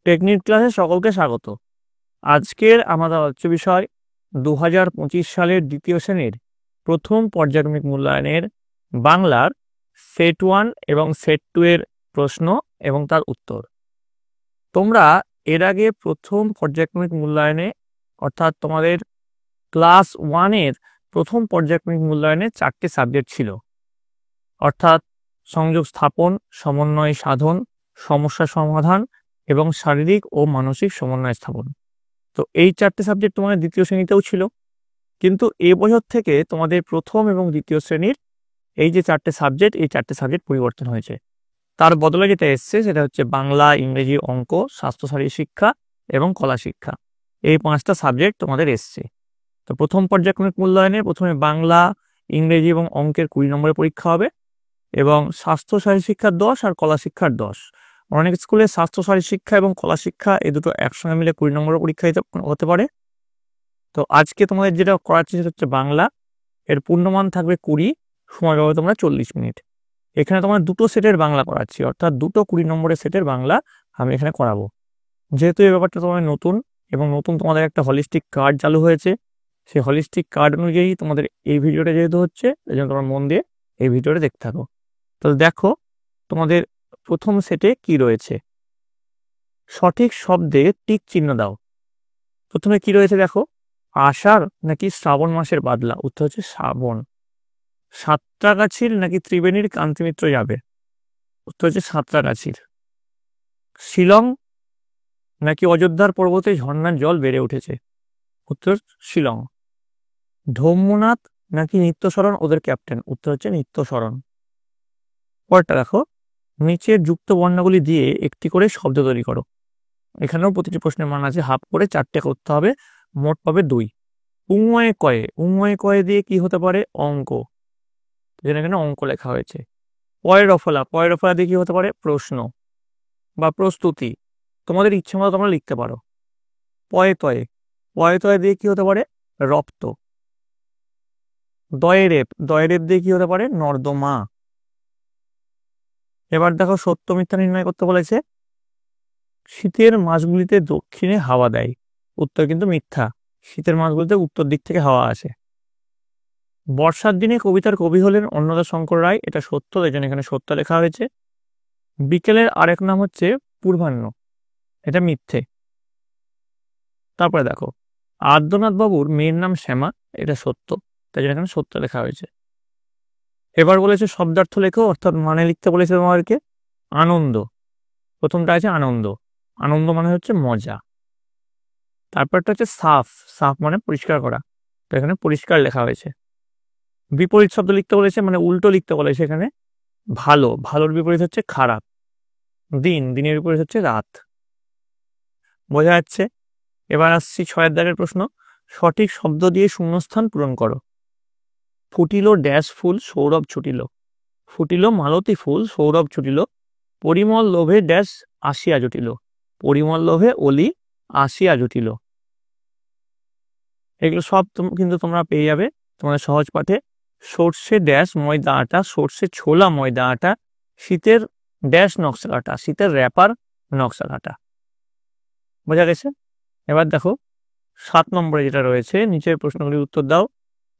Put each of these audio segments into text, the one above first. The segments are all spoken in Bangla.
টেকনিক ক্লাসে সকলকে স্বাগত। আজকের আমাদের আলোচ্য বিষয় 2025 সালের দ্বিতীয় শ্রেণীর প্রথম পর্যায়ক্রমিক মূল্যায়নের বাংলার সেট 1 এবং সেট 2 এর প্রশ্ন এবং তার উত্তর। তোমরা এর আগে প্রথম পর্যায়ক্রমিক মূল্যায়নে অর্থাৎ তোমাদের ক্লাস 1 এর প্রথম পর্যায়ক্রমিক মূল্যায়নে 4টে সাবজেক্ট ছিল, অর্থাৎ সংযোগ স্থাপন, সমন্বয় সাধন, সমস্যা সমাধান এবং শারীরিক ও মানসিক সমন্বয় স্থাপন। তো এই 4টে সাবজেক্ট তোমাদের দ্বিতীয় শ্রেণীতেও ছিল, কিন্তু এবছর থেকে তোমাদের প্রথম এবং দ্বিতীয় শ্রেণীর এই যে 4টে সাবজেক্ট, এই 4টে সাবজেক্ট পরিবর্তন হয়েছে। তার বদলে যেটা এসছে সেটা হচ্ছে বাংলা, ইংরেজি, অঙ্ক, স্বাস্থ্য শারীরিক শিক্ষা এবং কলা শিক্ষা। এই 5টা সাবজেক্ট তোমাদের এসছে। তো প্রথম পর্যায়ক্রমিক মূল্যায়নে প্রথমে বাংলা, ইংরেজি এবং অঙ্কের 20 নম্বরের পরীক্ষা হবে এবং স্বাস্থ্য শারীরিক শিক্ষার 10 আর কলা শিক্ষার 10। অনেক স্কুলে স্বাস্থ্য শারীরিক শিক্ষা এবং কলা শিক্ষা এই দুটো একসঙ্গে মিলে 20 নম্বরের পরীক্ষা হতে পারে। তো আজকে তোমাদের যেটা করাচ্ছি সেটা হচ্ছে বাংলা, এর পূর্ণমান থাকবে 20, সময় পাবে তোমরা 40 মিনিট। এখানে তোমার দুটো সেটের বাংলা করাচ্ছি, অর্থাৎ দুটো 20 নম্বরের সেটের বাংলা আমি এখানে করাবো। যেহেতু এই ব্যাপারটা তোমার নতুন এবং নতুন তোমাদের একটা হলিস্টিক কার্ড চালু হয়েছে, সেই হলিস্টিক কার্ড অনুযায়ী তোমাদের এই ভিডিওটা যেহেতু হচ্ছে, এই জন্য তোমরা মন দিয়ে এই ভিডিওটা দেখতে থাকো। তাহলে দেখো তোমাদের প্রথম সেটে কি রয়েছে। সঠিক শব্দে টিক চিহ্ন দাও। প্রথমে কি রয়েছে দেখো, আষাঢ় নাকি শ্রাবণ মাসের বাদলা? উত্তর হচ্ছে শ্রাবণ। সাঁতরাগাছির নাকি ত্রিবেণীর কান্তিমিত্র যাবে? উত্তর হচ্ছে সাঁতরাগাছির। শিলং নাকি অযোধ্যার পর্বতে ঝর্ণার জল বেড়ে উঠেছে? উত্তর শিলং। ধম্মনাথ নাকি নিত্যশরণ ওদের ক্যাপ্টেন? উত্তর হচ্ছে নিত্যশরণ। পরেরটা দেখো, নিচের যুক্ত বর্ণগুলি দিয়ে একটি করে শব্দ তৈরি করো। এখানেও প্রতিটি প্রশ্নের মান আছে হাফ করে, 4টে করতে হবে, মোট পাবে 2। উময়ে কয়ে, উময়ে কয়ে দিয়ে কি হতে পারে? অঙ্ক, যেখানে এখানে অঙ্ক লেখা হয়েছে। পয়ের রফলা, পয়ের রফলা দিয়ে কি হতে পারে? প্রশ্ন বা প্রস্তুতি, তোমাদের ইচ্ছে মতো তোমরা লিখতে পারো। পয়ে তয়ে, পয়ে তয়ে দিয়ে কি হতে পারে? রক্ত। দয়েরেপ, দয়েরেপ দিয়ে কি হতে পারে? নর্দমা। এবার দেখো সত্য মিথ্যা নির্ণয় করতে বলেছে। শীতের মাসগুলিতে দক্ষিণে হাওয়া দেয়। উত্তর কিন্তু মিথ্যা, শীতের মাসগুলিতে উত্তর দিক থেকে হাওয়া আসে। বর্ষার দিনে কবিতার কবি হলেন অন্নদা শঙ্কর রায়, এটা সত্য, এই জন্য এখানে সত্য লেখা হয়েছে। বিকেলের আরেক নাম হচ্ছে পূর্বাহ্ন, এটা মিথ্যে। তারপরে দেখো, আদ্যনাথ বাবুর মেয়ের নাম শ্যামা, এটা সত্য, তাই জন্য এখানে সত্য লেখা হয়েছে। এবার বলেছে শব্দার্থ লেখো, অর্থাৎ মানে লিখতে বলেছে তোমাদেরকে। আনন্দ, প্রথমটা আছে আনন্দ, আনন্দ মানে হচ্ছে মজা। তারপরটা হচ্ছে সাফ, সাফ মানে পরিষ্কার করা, তো এখানে পরিষ্কার লেখা হয়েছে। বিপরীত শব্দ লিখতে বলেছে, মানে উল্টো লিখতে বলেছে এখানে। ভালো, ভালোর বিপরীত হচ্ছে খারাপ। দিন, দিনের বিপরীত হচ্ছে রাত। বোঝা যাচ্ছে? এবার আসছি 6 দাগের প্রশ্ন। সঠিক শব্দ দিয়ে শূন্যস্থান পূরণ করো। ফুটিল ড্যাশ ফুল সৌরভ ছুটিল। ফুটিল মালতী ফুল সৌরভ ছুটিল। পরিমল লোভে ড্যাশ আসিয়া জুটিল। পরিমল লোভে অলি আসিয়া জুটিল। এগুলো সব কিন্তু তোমরা পেয়ে যাবে তোমাদের সহজ পাঠে। সর্ষে ড্যাশ ময়দা আটা, সর্ষে ছোলা ময়দা আটা, শীতের ড্যাশ নকশা কাটা, শীতের র্যাপার নকশা কাটা। বোঝা গেছে? এবার দেখো 7 নম্বরে যেটা রয়েছে, নিচের প্রশ্নগুলির উত্তর দাও।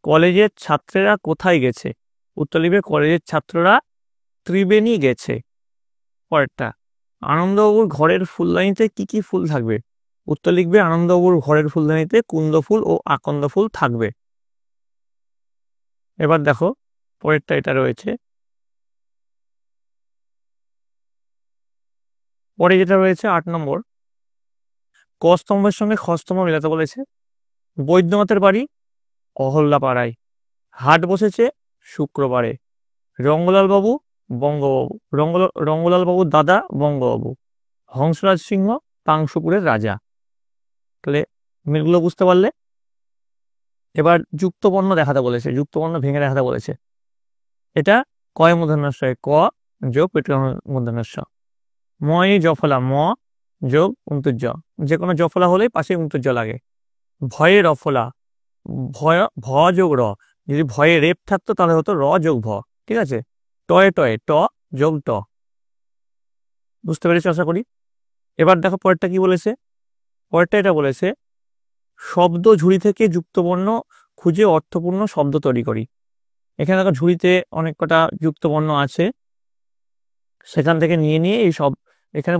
কলেজের ছাত্রেরা কোথায় গেছে? উত্তর লিখবে কলেজের ছাত্ররা ত্রিবেণী গেছে। পরেরটা, আনন্দবাবুর ঘরের ফুলদানিতে কি কি ফুল থাকবে? উত্তর লিখবে আনন্দবাবুর ঘরের ফুলদানিতে কুন্দ ফুল ও আকন্দ ফুল থাকবে। এবার দেখো পরেরটা এটা রয়েছে, পরে যেটা রয়েছে 8 নম্বর, ক স্তম্ভের সঙ্গে খ স্তম্ভ মেলাতে বলেছে। বৈদ্যনাথের বাড়ি অহল্যাপাড়ায়, হাট বসেছে শুক্রবারে। রঙ্গলাল বাবু বঙ্গবাবু, রঙ্গলাল বাবুর দাদা বঙ্গবাবু। হংসরাজ সিংহ পাংশুপুরের রাজা। তাহলে মিলগুলো বুঝতে পারলে। এবার যুক্তবর্ণ দেখাতে বলেছে, যুক্তবর্ণ ভেঙে দেখাতে বলেছে। এটা কয় মূর্ধন্যস্ব, ক যোগ পেট্রোল মূর্ধন্যস্ব। ময় জফলা, ম যোগ উন্তর্য, যে কোনো জফলা হলেই পাশে উন্তর্য লাগে। ভয়ে রফলা, ভয় ভ যোগ র, যদি ভয়ে রেপ থাকতো তাহলে হতো র যোগ ভ। ঠিক আছে? টয়ে টয়ে ট যোগ ট। বুঝতে পেরেছি আশা করি। এবার দেখো পরেরটা কি বলেছে, পরেরটা এটা বলেছে শব্দ ঝুড়ি থেকে যুক্তবর্ণ খুঁজে অর্থপূর্ণ শব্দ তৈরি করি। এখানে দেখো ঝুড়িতে অনেক কটা যুক্তবর্ণ আছে, সেখান থেকে নিয়ে নিয়ে এই সব এখানে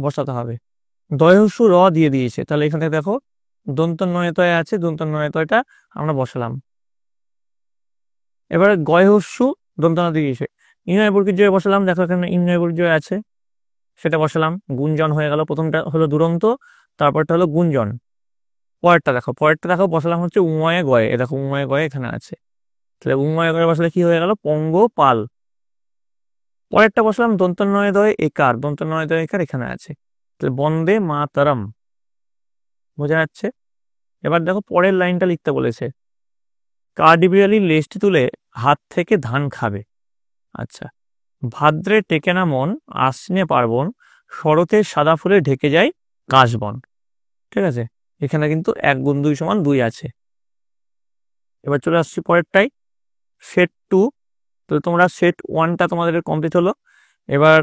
বসাতে হবে। দয়হস্যু র দিয়ে দিয়েছে, তাহলে এখানে দেখো দন্ত নয়তয় আছে, দন্ত নয়তয়টা আমরা বসালাম। এবারে গয়হস্যু দন্ত ন দিয়েছে, ইনয় বর্গীয় জয় বসালাম, দেখো এখানে ইনয় বর্গীয় জয় আছে, সেটা বসালাম। গুঞ্জন হয়ে গেল, প্রথমটা হলো দুরন্ত, তারপরটা হলো গুঞ্জন। পরেরটা দেখো বসালাম হচ্ছে উময়ে গয়ে, এ দেখো উময়ে গয়ে এখানে আছে, তাহলে উময়ে গয়ে বসালে কি হয়ে গেল, পঙ্গ পাল। পরেরটা বসালাম দন্ত নয় দয় একার, দন্ত নয় দয় একার এখানে আছে, তাহলে বন্দে মাতরম। বোঝা যাচ্ছে? এবার দেখো পরের লাইনটা লিখতে বলেছে, কাঠবিড়ালি লেজটি তুলে হাত থেকে ধান খাবে। আচ্ছা, ভাদ্রে টেকে না মন, আশ্বিনে পার্বণ, শরতে সাদা ফুলে ঢেকে যায় কাশবন। ঠিক আছে, এখানে কিন্তু 1 গুণ 2 সমান 2 আছে। এবার চলে আসছি পরেরটাই, সেট 2। তো তোমরা সেট 1টা তোমাদের কমপ্লিট হলো, এবার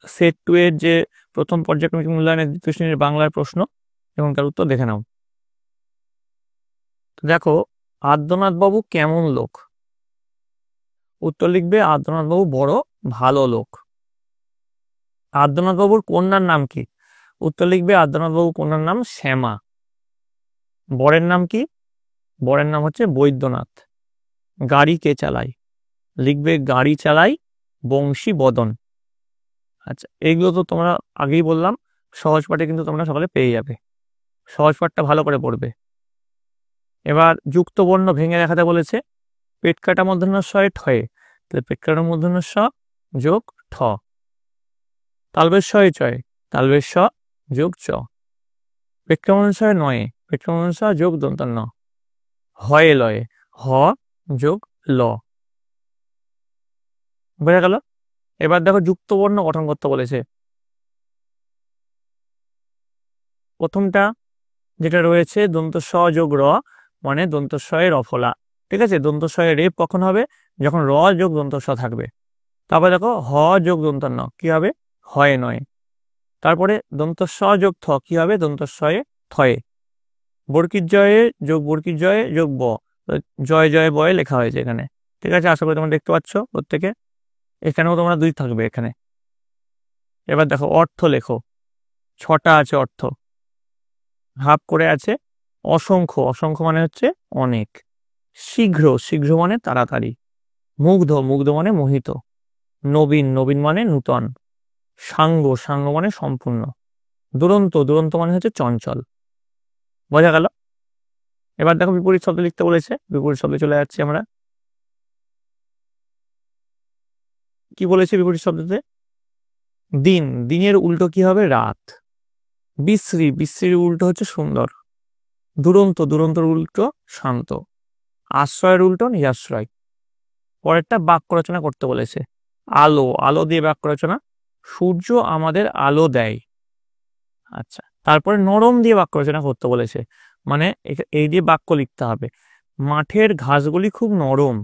সেট 2 এর যে প্রথম পর্যায়ক্রমিক মূল্যায়নের দ্বিতীয় শ্রেণীর বাংলার প্রশ্ন এবং তার উত্তর দেখে নাও। দেখো, আদ্যনাথ বাবু কেমন লোক? উত্তর লিখবে আদ্যনাথ বাবু বড় ভালো লোক। আদ্যনাথ বাবুর কন্যার নাম কি? উত্তর লিখবে আদ্যনাথ বাবু কন্যার নাম শ্যামা। বরের নাম কি? বরের নাম হচ্ছে বৈদ্যনাথ। গাড়ি কে চালায়? লিখবে গাড়ি চালায় বংশী বদন। আচ্ছা, এইগুলো তো তোমরা আগেই বললাম, সহজ পাঠে কিন্তু তোমরা সকালে পেয়ে যাবে, সহজ পাঠটা ভালো করে পড়বে। এবার যুক্ত বর্ণ ভেঙে দেখাতে বলেছে, পেট কাটা মূর্ধন্য ষ এ ঠয়ে, তাহলে পেট কাটা মূর্ধন্য ষ যোগ ঠ। তালবেশ শ এ চয়, তালবেশ শ যোগ চ। পেটকা মূর্ধন্য ষ এ নয়ে, পেটকা মূর্ধন্য ষ যোগ দন্তান্ন। হয়ে লয়ে, হ যোগ ল। বোঝা গেল? এবার দেখো যুক্ত বর্ণ গঠন করতে বলেছে। প্রথমটা যেটা রয়েছে দন্ত স যোগ র, মানে দন্ত স এর রফলা। ঠিক আছে, দন্ত স এর রেপ কখন হবে? যখন র যোগ দন্ত স থাকবে। তারপরে দেখো হ যোগ দন্ত ন কি হবে? হয় নয়। তারপরে দন্ত স যোগ থ কি হবে? দন্ত স এ থয়ে। বর্কির জয়ে যোগ বর্কির জয়ে যোগ ব, জয় জয় বয়ে লেখা হয়েছে এখানে। ঠিক আছে, আশা করি তোমরা দেখতে পাচ্ছ প্রত্যেকে। এখানেও তোমরা 2 থাকবে এখানে। এবার দেখো অর্থ লেখো, 6টা আছে অর্থ, ভাব করে আছে। অসংখ্য, অসংখ্য মানে হচ্ছে অনেক। শীঘ্র, শীঘ্র মানে তাড়াতাড়ি। মুগ্ধ, মুগ্ধ মানে মোহিত। নবীন, নবীন মানে নূতন। সাঙ্গ, সাঙ্গ মানে সম্পূর্ণ। দুরন্ত, দুরন্ত মানে হচ্ছে চঞ্চল। বোঝা গেল? এবার দেখো বিপরীত শব্দ লিখতে বলেছে, বিপরীত শব্দে চলে যাচ্ছি আমরা। কি বলেছে বিপরীত শব্দতে? দিন, দিনের উল্টো কি হবে? রাত। বিশ্রী, বিশ্রীর উল্টো হচ্ছে সুন্দর। দুরন্ত, দুরন্তর উল্টো শান্ত। আশ্রয়ের উল্টো নিরাশ্রয়। পরেরটা বাক্য রচনা করতে বলেছে। আলো, আলো দিয়ে বাক্য রচনা। সূর্য আমাদের আলো দেয়। আচ্ছা, তারপরে নরম দিয়ে বাক্য রচনা করতে বলেছে, মানে এই দিয়ে বাক্য লিখতে হবে। মাঠের ঘাসগুলি খুব নরম।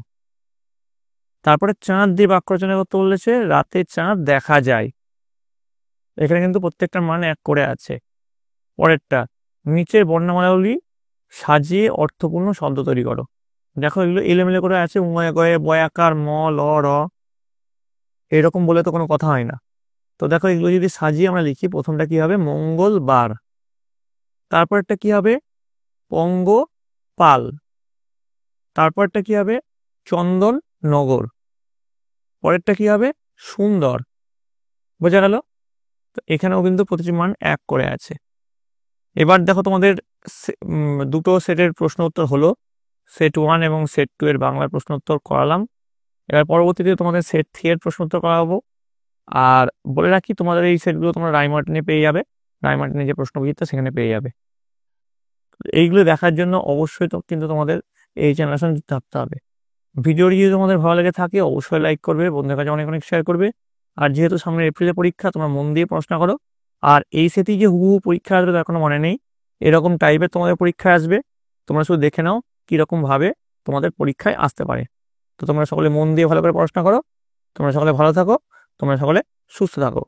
তারপরে চাঁদ দিয়ে বাক্য রচনা করতে বলেছে, রাতে চাঁদ দেখা যায়। এখানে কিন্তু প্রত্যেকটার মান 1 করে আছে। পরেরটা, নিচের বর্ণমালাগুলি সাজিয়ে অর্থপূর্ণ শব্দ তৈরি করো। দেখো এগুলো এলোমেলো করে আছে, উময় গয়ে বয়াকার ম ল র, এরকম বলে তো কোনো কথা হয় না। তো দেখো এগুলো যদি সাজিয়ে আমরা লিখি, প্রথমটা কি হবে? মঙ্গলবার। তারপরটা কি হবে? পঙ্গ পাল। তারপরটা কি হবে? চন্দন নগর। পরেরটা কি হবে? সুন্দর। বোঝা গেল? তো এখানেও কিন্তু প্রতিটি মান 1 করে আছে। এবার দেখো তোমাদের দুটো সেটের প্রশ্ন উত্তর হলো, সেট 1 এবং সেট 2 এর বাংলার প্রশ্ন উত্তর করালাম। এবার পরবর্তীতে তোমাদের সেট 3 এর প্রশ্ন উত্তর করাবো। আর বলে রাখি, তোমাদের এই সেটগুলো তোমরা রাইমার্টিনে পেয়ে যাবে, রাইমার্টিনে যে প্রশ্ন বিচিত্রা সেখানে পেয়ে যাবে। এইগুলো দেখার জন্য অবশ্যই তো কিন্তু তোমাদের এই চ্যানেলের সঙ্গে যুক্ত থাকতে হবে। ভিডিওটি যদি তোমাদের ভালো লেগে থাকে অবশ্যই লাইক করবে, বন্ধুদের কাছে অনেক অনেক শেয়ার করবে। আর যেহেতু সামনে এপ্রিলে পরীক্ষা, তোমরা মন দিয়ে পড়াশোনা করো। আর এই সেটই যে হুবহু পরীক্ষা আসবে তার কোনো মানে নেই, এরকম টাইপের তোমাদের পরীক্ষা আসবে। তোমরা শুধু দেখে নাও কিরকম ভাবে তোমাদের পরীক্ষায় আসতে পারে। তো তোমরা সকলে মন দিয়ে ভালো করে পড়াশোনা করো। তোমরা সকলে ভালো থাকো, তোমরা সকলে সুস্থ থাকো।